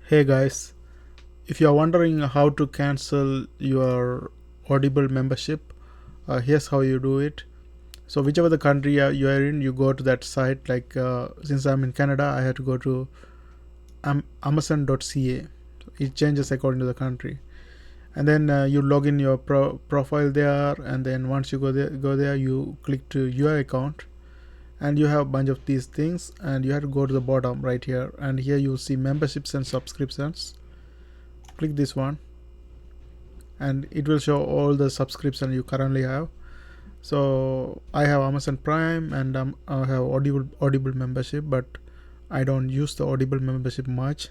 Hey guys, if you are wondering how to cancel your Audible membership, here's how you do it. So whichever the country you are in, you go to that site. Like since I'm in Canada, I had to go to Amazon.ca. It changes according to the country, and then you log in your profile there, and then once you go there, you click to your account, and you have a bunch of these things, and you have to go to the bottom right here, and here you see memberships and subscriptions. Click this one and it will show all the subscription you currently have. So I have Amazon Prime and I have Audible membership, but I don't use the Audible membership much,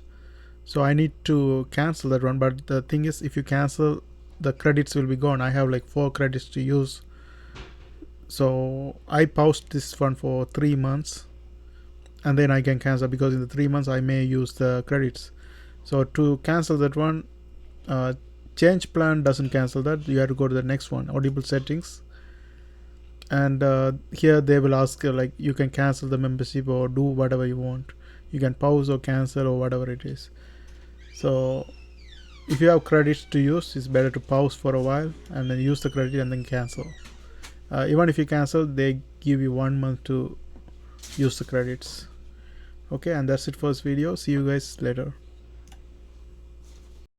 so I need to cancel that one. But the thing is, if you cancel, the credits will be gone. I have like 4 credits to use, so I paused this one for 3 months, and then I can cancel, because in the 3 months I may use the credits. So to cancel that one, uh, change plan doesn't cancel that. You have to go to the next one, Audible settings, and here they will ask like you can cancel the membership or do whatever you want. You can pause or cancel or whatever it is. So if you have credits to use, it's better to pause for a while and then use the credit and then cancel. Even if you cancel, they give you 1 month to use the credits. Okay, and that's it for this video. See you guys later.